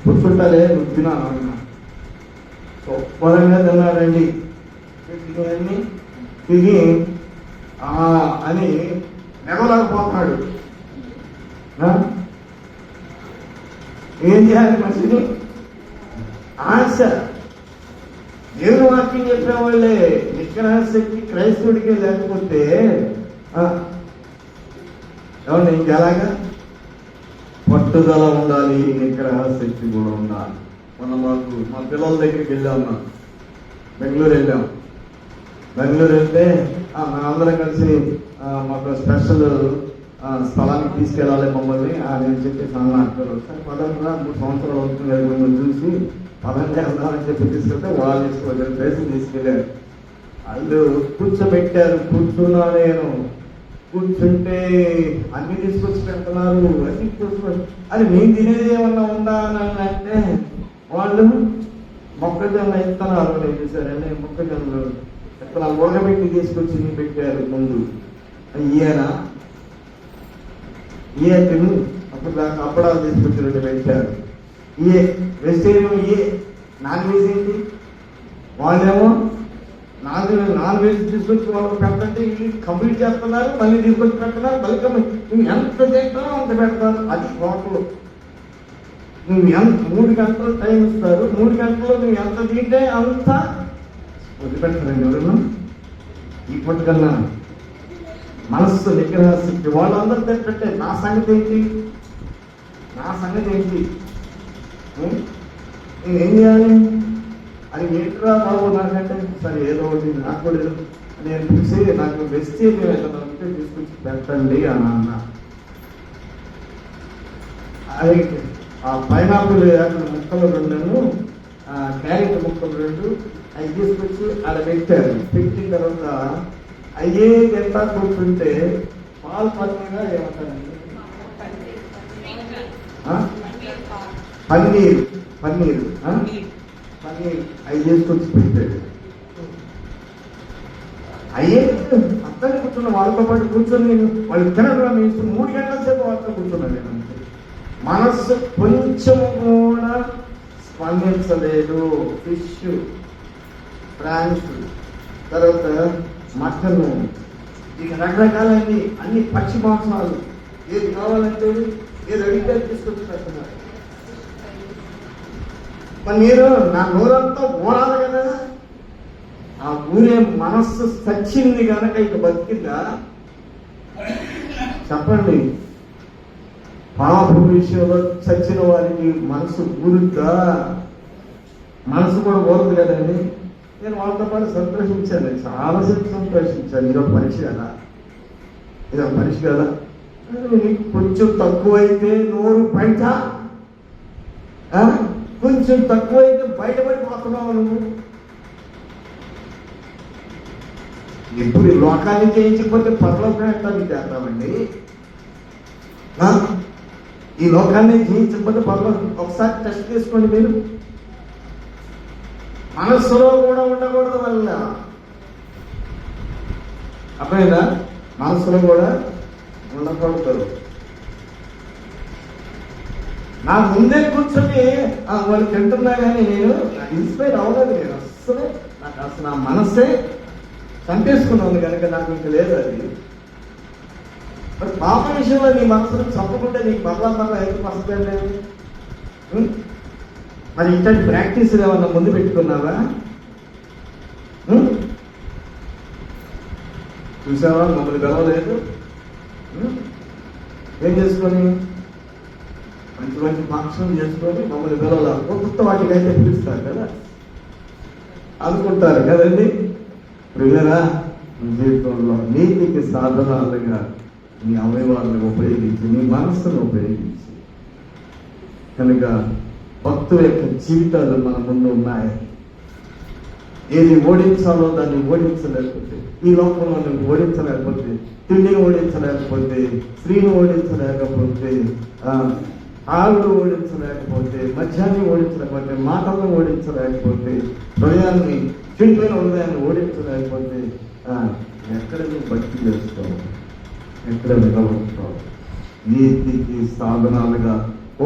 Speaker 1: కూర్చుంటాలే, నువ్వు తినాను అన్నా. శుభ్రంగా తిన్నాడండి. తిని అని నెగలేకపోతున్నాడు. ఏం చేయాలి మనిషిని? ఆశ. దేవుని వాక్యం చెప్పేవాళ్ళే నిగ్రహ శక్తి క్రైస్తవుడికి లేకపోతే ఏమన్నా ఇంకెలాగా? పట్టుదల ఉండాలి, నిగ్రహ శక్తి కూడా ఉండాలి. మా పిల్లల దగ్గరికి వెళ్ళాము, బెంగళూరు వెళ్ళాం. బెంగళూరు వెళ్తే మనందరం కలిసి మాకు స్పెషల్ స్థలానికి తీసుకెళ్ళాలి మమ్మల్ని అని చెప్పేసి అన్నారు. ఒకసారి 3 సంవత్సరాలు అవుతుంది మిమ్మల్ని చూసి పదంగా వెళ్దామని చెప్పి తీసుకెళ్తే వాళ్ళు తీసుకోలేదు, ప్లేస్ తీసుకెళ్ళారు. వాళ్ళు కూర్చోబెట్టారు. కూర్చున్నా నేను కూర్చుంటే అన్ని తీసుకొచ్చి పెడుతున్నారు. అన్ని తీసుకొచ్చి అది మేము తినేది ఏమన్నా ఉందా అని అంటే వాళ్ళు మొక్కజొన్న ఇస్తున్నారు. నేను చూసారండి, మొక్కజొన్నలు ఇత్తనాలు ఉడకబెట్టి తీసుకొచ్చి పెట్టారు ముందు. ఏ తిను అప్పుడు దాకా అప్పడాలు తీసుకొచ్చి 2 పెట్టారు. వెజిటేరియన్ నాన్ వెజ్ ఏంటి? వాళ్ళేమో నాన్ వెజ్ తీసుకొచ్చి వాళ్ళకి పెట్టండి, ఇల్లు కంప్లీట్ చేస్తున్నారు, మళ్ళీ తీసుకొచ్చి పెడుతున్నారు, మళ్ళీ నువ్వు ఎంత చేస్తారో అంత పెడతారు. అది హోటల్. నువ్వు 3 గంటలు టైం ఇస్తారు, 3 గంటల్లో నువ్వు ఎంత తింటే అంత వదిలిపెడతారండి ఎవరన్నా. ఇప్పటికన్నా మనస్సు నిగ్రహ శక్తి. వాళ్ళందరూ పెట్టే నా సంగతి ఏంటి? నేనేం చేయాలి? అది ఏంట్రా బాబు నాకంటే సరే ఏదో ఒకటి నాకు కూడా నేను చూసి నాకు వెజిటేరియన్ ఏదైనా ఉంటే తీసుకొచ్చి పెట్టండి అని అన్నా. అది పైనాపిల్ యాపిల్ ముక్కలు 2, క్యారెట్ ముక్కలు 2 అవి తీసుకొచ్చి ఆడ పెట్టారు. పెట్టిన తర్వాత అయ్యే ఎంత కూర్చుంటే పాలు పన్నీగా ఏమంటారండి? పన్నీరు అవి చేసుకొచ్చి పెట్టాడు. అయ్యే అక్కడ కూర్చున్న వాళ్ళతో పాటు కూర్చొని వాళ్ళు తినడం 3 గంటల సేపు వాళ్ళతో కూర్చున్నాను నేను. అంతే. మనస్సు కొంచెం కూడా స్పందించలేదు. ఫిష్, ఫ్రాన్స్, తర్వాత మటన్, ఇక రకరకాలన్నీ అన్ని పక్షి మాంసాలు ఏది కావాలంటే ఏది అడిగితే తీసుకొచ్చి పెడుతున్నారు. మరి మీరు నా నోరంతా ఊరాలి కదా. ఆ ఊరే మనస్సు చచ్చింది కనుక ఇక బతికిందా చెప్పండి? పాప విషయంలో చచ్చిన వారికి మనసు ఊరుద్దా? మనసు కూడా ఊరదు కదండి. నేను వాళ్ళతో పాటు సంతోషించాను, చాలాసేపు సంతోషించాను. ఇదొక పరీక్ష కదా. నీకు కొంచెం తక్కువైతే నోరు బయట, కొంచెం తక్కువైతే బయటపడిపోతున్నావు నువ్వు. ఇప్పుడు ఈ లోకాన్ని చేయించకపోతే పరలోకాన్ని చేస్తామండి. ఈ లోకాన్ని జయించకపోతే పరలోకం ఒకసారి టెస్ట్ చేసుకోండి మీరు. మనస్సులో కూడా ఉండకూడదు వల్ల అర్థమైందా? మనస్సులో కూడా ఉండకూడదు. నా ముందే కూర్చొని వాళ్ళు తింటున్నా కానీ నేను ఇన్స్పైర్ అవ్వలేదు. నేను నాకు అసలు నా మనస్సే చంపేసుకున్నాను కనుక నాకు ఇంకా లేదు అది. మరి పాప విషయంలో నీ మనసును చంపుకుంటే నీకు మరలా ఎందుకు వస్తుందండి? మరి ఇట్లాంటి ప్రాక్టీస్లు ఏమన్నా ముందు పెట్టుకున్నావా? చూసావా? మమ్మల్ని గెలవలేదు. ఏం చేసుకొని మంచి ఫంక్షన్ చేసుకొని మమ్మల్ని గెలవాలి. కొత్త వాటికి అయితే పిలుస్తారు కదా అనుకుంటారు కదండి. ప్రియులరా, జీవితంలో నీతికి సాధనాలుగా నీ అవయవాలను ఉపయోగించి, నీ మనస్సును ఉపయోగించి, కనుక భక్తుల యొక్క జీవితాలు మన ముందు ఉన్నాయి. ఏది ఓడించాలో దాన్ని ఓడించలేకపోతే, ఈ లోకంలో నువ్వు ఓడించలేకపోతే, తిండిని ఓడించలేకపోతే, స్త్రీని ఓడించలేకపోతే, ఆవులు ఓడించలేకపోతే, మద్యాన్ని ఓడించలేకపోతే, మాటలను ఓడించలేకపోతే, హృదయాన్ని చింతైన హృదయాన్ని ఓడించలేకపోతే ఎక్కడ నువ్వు భక్తి చేస్తావు? ఎక్కడ నిలబడతావు? నీతికి సాధనాలుగా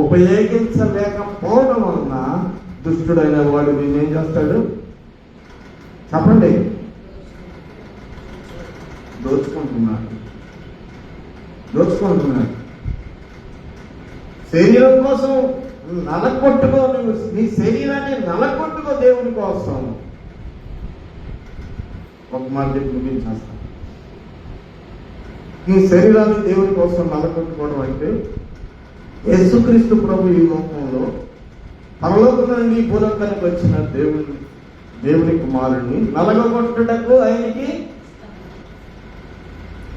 Speaker 1: ఉపయోగించలేకపోవడం వలన దుష్టుడైన వాడు నేనేం చేస్తాడు చెప్పండి? దోచుకుంటున్నాడు. శరీరం కోసం నలగొట్టుకో, నువ్వు నీ శరీరాన్ని నలగొట్టుకో దేవుని కోసం. ఒక మాట చెప్పి ముగించేస్తాను. నీ శరీరాన్ని దేవుని కోసం నలగొట్టుకోవడం అంటే యేసుక్రీస్తు ప్రభు ఈ లోకంలో పరలోకం నుండి భూలోకానికి వచ్చిన దేవుని కుమారుడిని నలగొట్టుటకు ఆయనకి,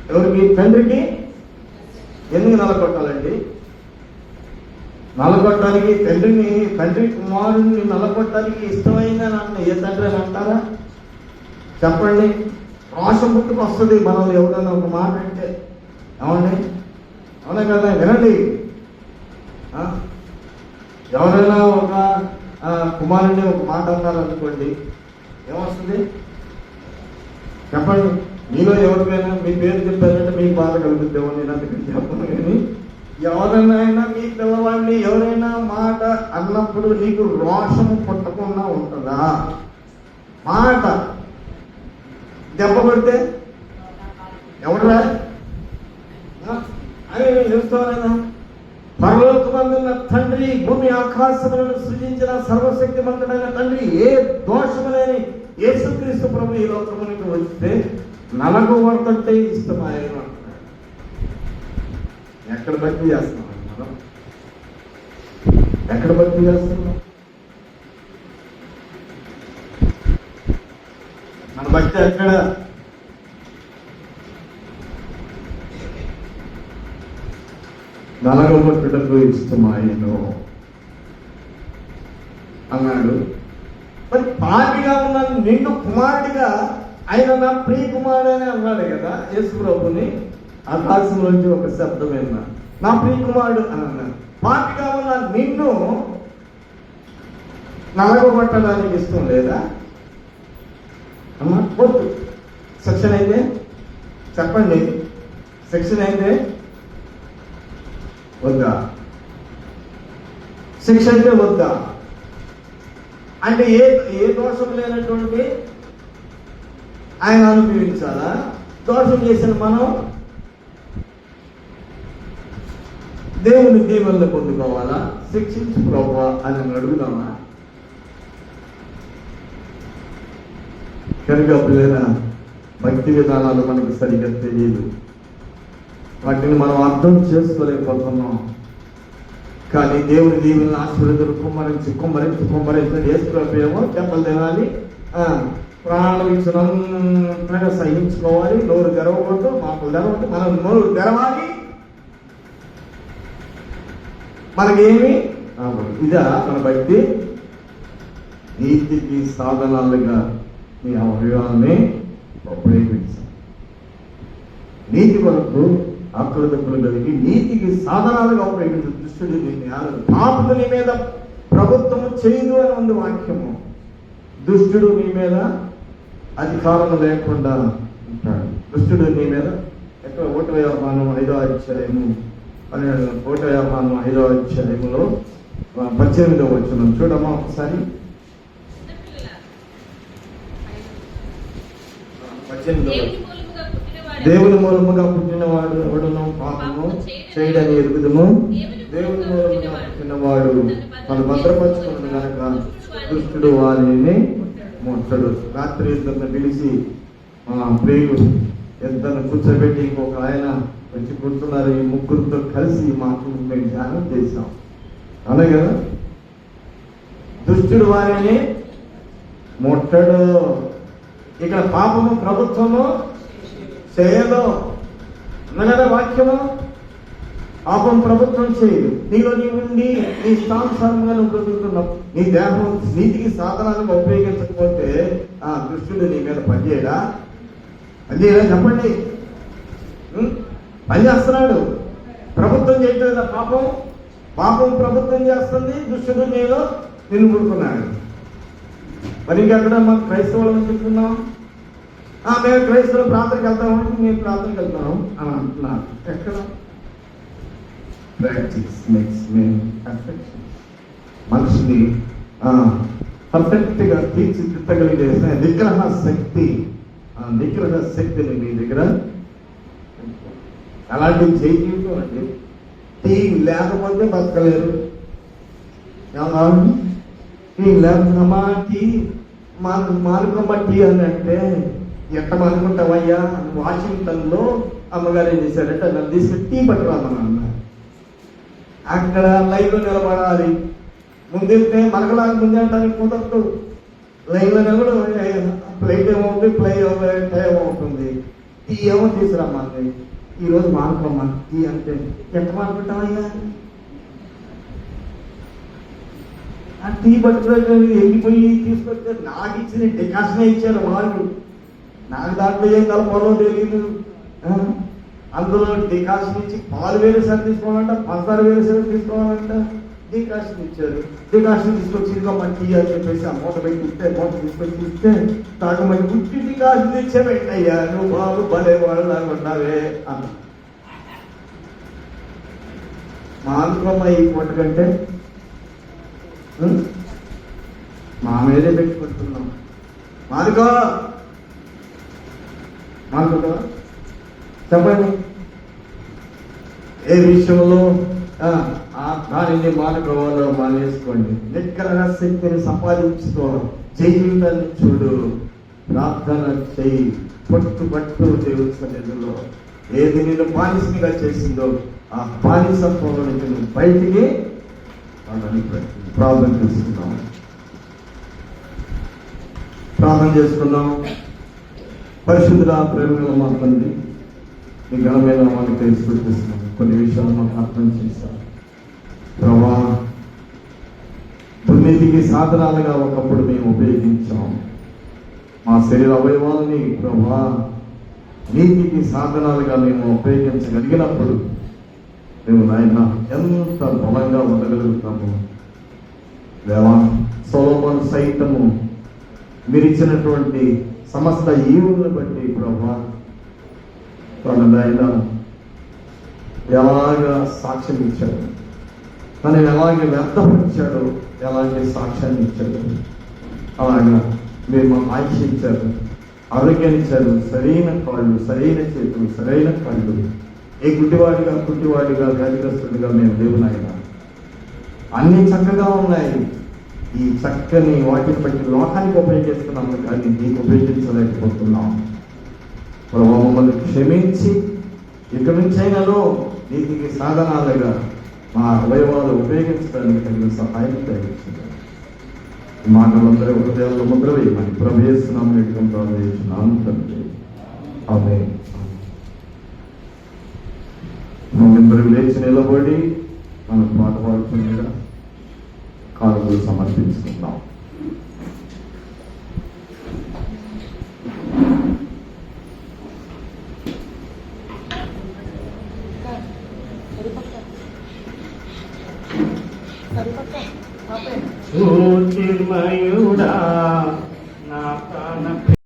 Speaker 1: ఎవరికి? తండ్రికి. ఎందుకు నలగొట్టాలండి? నలగొట్టడానికి తండ్రి కుమారుడిని నలగొట్టడానికి ఇష్టమైందని అన్న ఏ తండ్రి అని అంటారా? చెప్పండి. రోషం పుట్టుకు వస్తుంది మనం ఎవరైనా ఒక మాట అంటే. ఏమండి? అవునా కదా? వినండి. ఎవరైనా ఒక కుమారుడిని ఒక మాట అన్నారనుకోండి, ఏమొస్తుంది? చెప్పండి. మీలో ఎవరికైనా మీ పేరు చెప్పారంటే మీకు బాధ కలుగుద్దేమో, నేను అందుకని చెప్పను. కానీ ఎవరైనా మీ పిల్లవాడిని ఎవరైనా మాట అన్నప్పుడు నీకు రోషము పుట్టకుండా ఉంటుందా? మాట దెబ్బ పడితే ఎవడురా అని చూస్తావా? పరలోకమందున్న తండ్రి, భూమి ఆకాశములను సృజించిన సర్వశక్తిమంతుడైన తండ్రి, ఏ దోషము లేని యేసుక్రీస్తు ప్రభు ఈ లోకమునికి వస్తే నలగొడుతుంటే ఇష్టం ఆయన అంటున్నాడు. ఎక్కడ భక్తి చేస్తున్నాం మనం? ఎక్కడ భక్తి చేస్తున్నాం? మన భక్తి ఎక్కడ? నలగొట్టుటకు ఇష్టమాయను అన్నాడు. మరి పాపిగా ఉన్న నిండు కుమారుడిగా ఆయన నా ప్రియ కుమారుడు అని అన్నాడు కదా యేసు ప్రభుని. ఆకాశంలోంచి ఒక శబ్దం విన్నా, నా ప్రియ కుమారుడు అని అన్నాడు. పాపిగా ఉన్న నిన్ను నలగొట్టడానికి ఇష్టం లేదా అమ్మా? వద్దు. సెక్షన్ అయితే చెప్పండి. సెక్షన్ అయితే వద్దా? శిక్ష అయితే వద్దా? అంటే ఏ దోషం లేనటువంటి ఆయన అనుభవించాలా? దోషం చేసిన మనం దేవుని దీవెనలు పొందుకోవాలా? శిక్షించు ప్రభువా అని అడుగుదామా? కనుక పిల్లల భక్తి విధానాలు మనకు సరిగ్గా తెలియదు, వాటిని మనం అర్థం చేసుకోలేకపోతున్నాం. కానీ దేవుని దీవులను ఆశీర్వదులు కుమ్మరించి వేసుకోలేమో దెబ్బలు తినాలి, ప్రాణాలు ఇచ్చినంతగా సహించుకోవాలి, నోరు తెరవకూడదు, మాటలు తెరవద్దు, మనం నోరు తెరవాలి. మనకేమి ఇదా మన భక్తి? నీతికి సాధనాలుగా నీ అవయవాన్ని ఉపయోగించాలి. నీతి కొరకు ఆకృతలు కలిగి నీతికి సాధనాలుగా ఉపయోగించు. దుష్టుడు పాపుడు నీ మీద ప్రభుత్వము చేయదు అని ఉంది వాక్యము. దుష్టుడు నీ మీద అధికారం లేకుండా ఉంటాడు. దుష్టుడు నీ మీద ఎక్కడ 1వ యోహాను 5వ అధ్యాయము 1వ యోహాను 5వ అధ్యాయములో 18వ వచనం చూడమ్మా ఒకసారి. 18వ దేవుని మూలముగా పుట్టినవాడు ఎవడును పాపము చేయడని ఎరుగుదుము. దేవుని మూలముగా పుట్టినవాడు తను భద్రపరుచుకున్నాడు కనుక దుష్టుడు వారిని ముట్టడు. రాత్రి ఇద్దరిని పిలిచి ప్రియులు ఇద్దరిని కూర్చోబెట్టి ఇంకొక ఆయన వచ్చి కూర్చున్నారు. ఈ ముగ్గురితో కలిసి ఈ మాటలు మేము ధ్యానం చేశాం. అవునా కదా? దుష్టుడు వారిని ముట్టడు. ఇక్కడ పాపము ప్రభుత్వము చేయదు అన్నగదా వాక్యము. పాపం ప్రభుత్వం చేయదు. నీలో నీ ఉండి నీ ఇష్టానుసారంగా నువ్వు బ్రతుకుతున్నావు. నీ దేహం నీతికి సాధనాలను ఉపయోగించకపోతే ఆ దుష్టుడు నీ మీద పనిచేయడా? చెప్పండి. పనిచేస్తున్నాడు. ప్రభుత్వం చేయటం లేదా? పాపం ప్రభుత్వం చేస్తుంది. దుష్టుడు నీలో నిన్ను పుడుతున్నాడు. మరి ఇంకెక్కడ మనం క్రైస్తవులను చెప్తున్నాం. మేము క్రైస్తవులు ప్రార్థనకి వెళ్తామంటే మేము ప్రార్థనకి వెళ్తాం అని అంటున్నారు. ఎక్కడ? Practice makes men perfection. మనిషిని పర్ఫెక్ట్ గా తీర్చిదిద్దగలిగే నిగ్రహ శక్తిని మీ దగ్గర అలాంటి జై జీవితం అండి. టీ లేకపోతే బతకలేరు. టీ లేకపోతే టీ మానుకోమ్మా టీ అని అంటే ఎట్ట మానుకుంటావయ్యా? వాషింగ్టన్లో అమ్మగారు ఏం చేశారంటే నన్ను తీసుకుని టీ పట్టురామని అన్నారు. అక్కడ లైన్లో నిలబడాలి. ముందెళ్తే మనకలాగా ముందే అంటానికి కుదరదు. లైన్లో నిలబడి ప్లేట్ ఏమవుతుంది, టైం అవుతుంది. టీ ఏమో తీసుకురామంది. ఈరోజు మానుకోమ్మా టీ అంటే ఎంత మానుకుంటామయ్యా? ఆ టీ పట్టుకుని వెళ్ళిపోయి తీసుకొస్తే నాకు ఇచ్చిన డికాషనే ఇచ్చారు వాళ్ళు. నాకు దాంట్లో ఏం కలపాలో తెలియదు. అందులో డికాషన్ ఇచ్చి పాలు వేరే సార్ తీసుకోవాలంట, పంచదార వేరే సార్ తీసుకోవాలంట. డికాషన్ ఇచ్చారు. డికాషన్ తీసుకొచ్చి ఇదిగో టీ అని చెప్పేసి ఆ మూట పెట్టి ఇస్తే మూట తీసుకొచ్చి ఇస్తే తాగమని గుట్టి డికాషన్ తెచ్చావేంటయ్యా, నువ్వు బాబు భలే వాళ్ళు లాగా ఉన్నావే అన్న. మానుకోమ్మ ఈ పూట కంటే మా మీదే పెట్టుకుంటున్నాం. మానుకో మానుకుంటావా? చెప్పండి. ఏ విషయంలో దానిని మానుకోవాలో మానేసుకోండి. నిక్కర శక్తిని సంపాదించుకో. జీవితాన్ని చూడు, ప్రార్థన చెయ్యి, పట్టు దేవుడి సన్నిధిలో. ఏది నేను బానిసనిగా చేసిందో ఆ బానిసత్వంలో నుంచి నువ్వు బయటికి ప్రార్థన చేసుకుందాం. ప్రార్థన చేసుకుందాం. పరిశుద్ధుల ప్రేమలో మాట్లాడి మీ ఘనమైన మనకి తెలిసిపెట్టిస్తున్నాం. కొన్ని విషయాలు మాకు అర్థం చేశాం. ప్రభా, దుర్నీతికి సాధనాలుగా ఒకప్పుడు మేము ఉపయోగించాం. మా శరీర అవయవాలని ప్రభా నీతికి సాధనాలుగా మేము ఉపయోగించగలిగినప్పుడు మేము నాయన ఎంత బలంగా ఉండగలుగుతాము. దేవా, సొలొమోను సైతము మీరిచ్చినటువంటి సమస్త ఈవులను బట్టి ప్రభా ఆయన ఎలాగా సాక్ష్యం ఇచ్చాడు, తను ఎలాగే వ్యర్థపరిచాడు, ఎలాగే సాక్ష్యాన్ని ఇచ్చాడు. అలాగా మేము ఆయుష్ ఇచ్చారు, ఆరోగ్యాన్ని ఇచ్చారు, సరైన కాళ్ళు, సరైన చేతులు, సరైన కళ్ళు. ఏ గుడ్డివాడిగా వ్యాధిగ్రస్తుడిగా మేము లేవు నాయన. అన్ని చక్కగా ఉన్నాయి. ఈ చక్కని వాటిని బట్టి లోకానికి ఉపయోగిస్తున్నాము, కానీ నీకు ఉపయోగించలేకపోతున్నాం. ప్రభావ మమ్మల్ని క్షమించి ఇక్కడి నుంచైనాలో నీతికి సాధనాలుగా మా అవయవాలు ఉపయోగించడానికి తగిన సహాయం కలిగించింది. ఈ మాటలందరూ హృదయాల్లో ముద్ర వేయమని ప్రభేస్తున్నాము. తండ్రి, ఆమేన్. మనందరూ లేచి నిలబడి మనం పాట పాడుతుండగా కానుకలు సమర్పించుకుందాం.
Speaker 3: జ్యోతిర్మయుడా